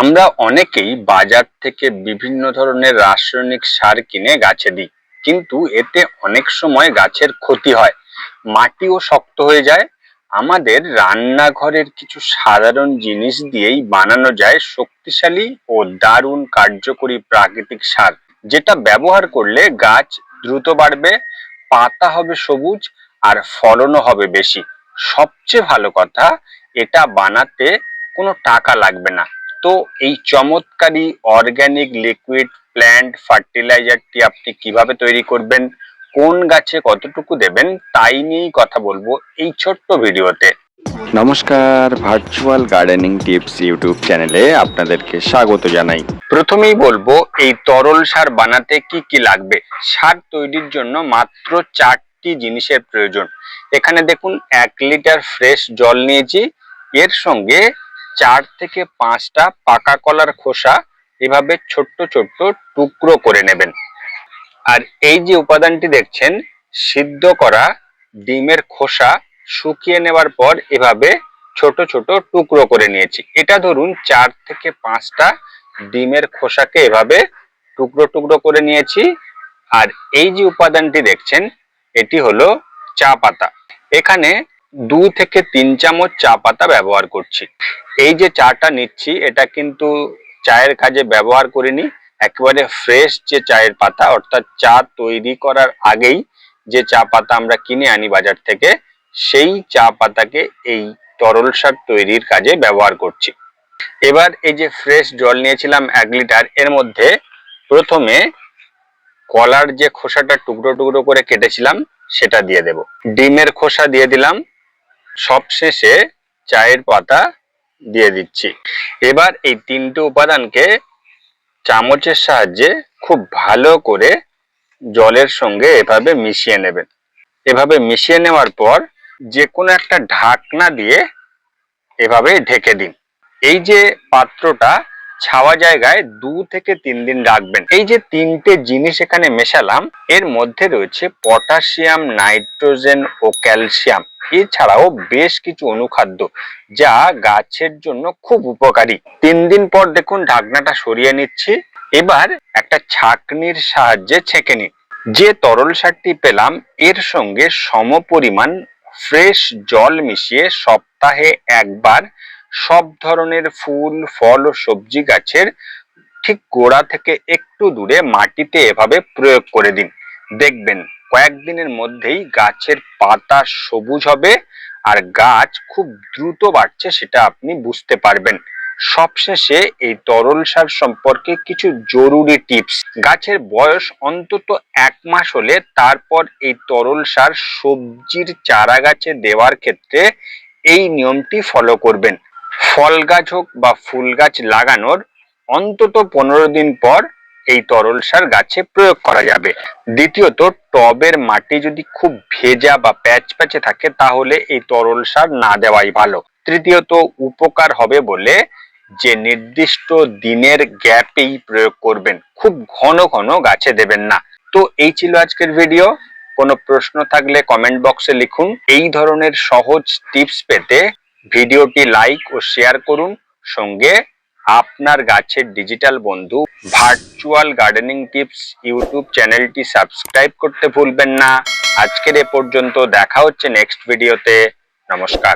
আমরা অনেকেই বাজার থেকে বিভিন্ন ধরনের রাসায়নিক সার কিনে গাছে দিই, কিন্তু এতে অনেক সময় গাছের ক্ষতি হয়, মাটিও শক্ত হয়ে যায়। আমাদের রান্নাঘরের কিছু সাধারণ জিনিস দিয়েই বানানো যায় শক্তিশালী ও দারুণ কার্যকরী প্রাকৃতিক সার, যেটা ব্যবহার করলে গাছ দ্রুত বাড়বে, পাতা হবে সবুজ আর ফলনও হবে বেশি। সবচেয়ে ভালো কথা, এটা বানাতে কোনো টাকা লাগবে না। তো এই চমৎকারী অর্গানিক লিকুইড প্ল্যান্ট ফার্টিলাইজারটি আপনি কিভাবে তৈরি করবেন, কোন গাছে কতটুকু দেবেন, তাই নিয়েই কথা বলবো এই ছোট্ট ভিডিওতে। নমস্কার, ভার্চুয়াল গার্ডেনিং টিপস ইউটিউব চ্যানেলে আপনাদেরকে স্বাগত জানাই। প্রথমেই বলবো এই তরল সার বানাতে কি কি লাগবে। সার তৈরির জন্য মাত্র 4টি জিনিসের প্রয়োজন। এখানে দেখুন 1 লিটার ফ্রেশ জল নিয়েছি, এর সঙ্গে 4 থেকে 5টা পাকা কলার খোসা এভাবে ছোট্ট ছোট্ট টুকরো করে নেবেন। আর এই যে উপাদানটি দেখছেন, সিদ্ধ করা ডিমের খোসা শুকিয়ে নেওয়ার পর এভাবে ছোট ছোট টুকরো করে নিয়েছি। এটা ধরুন 4 থেকে 5টা ডিমের খোসাকে এভাবে টুকরো টুকরো করে নিয়েছি। আর এই যে উপাদানটি দেখছেন, এটি হলো চা পাতা। এখানে 2 থেকে 3 চামচ চা পাতা ব্যবহার করছি। এই যে চাটা নিচ্ছি, এটা কিন্তু চায়ের কাজে ব্যবহার করিনি, একেবারে ফ্রেশ যে চায়ের পাতা, অর্থাৎ চা তৈরি করার আগেই যে চা পাতা আমরা কিনে আনি বাজার থেকে, সেই চা পাতাকে এই তরল সার তৈরির কাজে ব্যবহার করছি। এবার এই যে ফ্রেশ জল নিয়েছিলাম 1 লিটার, এর মধ্যে প্রথমে কলার যে খোসাটা টুকরো টুকরো করে কেটেছিলাম সেটা দিয়ে দেব, ডিমের খোসা দিয়ে দিলাম, সবশেষে চায়ের পাতা দিয়ে দিচ্ছি। এবার এই 3টে উপাদানকে চামচের সাহায্যে খুব ভালো করে জলের সঙ্গে এভাবে মিশিয়ে নেবেন। এভাবে মিশিয়ে নেওয়ার পর যে কোনো একটা ঢাকনা দিয়ে এভাবে ঢেকে দিন। এই যে পাত্রটা ছাওয়া জায়গায় 2 থেকে 3 দিন রাখবেন। এই যে 3টে জিনিস এখানে মেশালাম, এর মধ্যে রয়েছে পটাশিয়াম, নাইট্রোজেন ও ক্যালসিয়াম, এছাড়াও বেশ কিছু অনুখাদ্য যা গাছের জন্য খুব উপকারী। 3 দিন পর দেখুন ঢাকনাটা সরিয়ে নিচ্ছি। এবার একটা ছাঁকনির সাহায্যে ছেঁকে নিন। যে তরল সারটি পেলাম এর সঙ্গে সমপরিমাণ ফ্রেশ জল মিশিয়ে সপ্তাহে একবার সব ধরনের ফুল, ফল ও সবজি গাছের ঠিক গোড়া থেকে একটু দূরে মাটিতে এভাবে প্রয়োগ করে দিন। দেখবেন কয়েকদিনের মধ্যেই গাছের পাতা সবুজ হবে আর গাছ খুব দ্রুত বাড়ছে, সেটা আপনি বুঝতে পারবেন। সবশেষে এই তরল সার সম্পর্কে কিছু জরুরি টিপস। গাছের বয়স অন্তত 1 মাস হলে তারপর এই তরল সার সবজির চারা গাছে দেওয়ার ক্ষেত্রে এই নিয়মটি ফলো করবেন। ফল গাছ হোক বা ফুল গাছ লাগানোর অন্তত 15 দিন পর এই তরল সার গাছে প্রয়োগ করা যাবে। দ্বিতীয়ত, টবের মাটি যদি খুব ভেজা বা প্যাচপ্যাচে থাকে তাহলে এই তরল সার না দেওয়াই ভালো। তৃতীয়ত, উপকার হবে বলে যে নির্দিষ্ট দিনের গ্যাপেই প্রয়োগ করবেন, খুব ঘন ঘন গাছে দেবেন না। তো এই ছিল আজকের ভিডিও। কোনো প্রশ্ন থাকলে কমেন্ট বক্সে লিখুন। এই ধরনের সহজ টিপস পেতে ভিডিওটি লাইক ও শেয়ার করুন। সঙ্গে আপনার গাছের ডিজিটাল বন্ধু ভার্চুয়াল গার্ডেনিং টিপস ইউটিউব চ্যানেলটি সাবস্ক্রাইব করতে ভুলবেন না। আজকের এ পর্যন্ত, দেখা হচ্ছে নেক্সট ভিডিওতে। নমস্কার।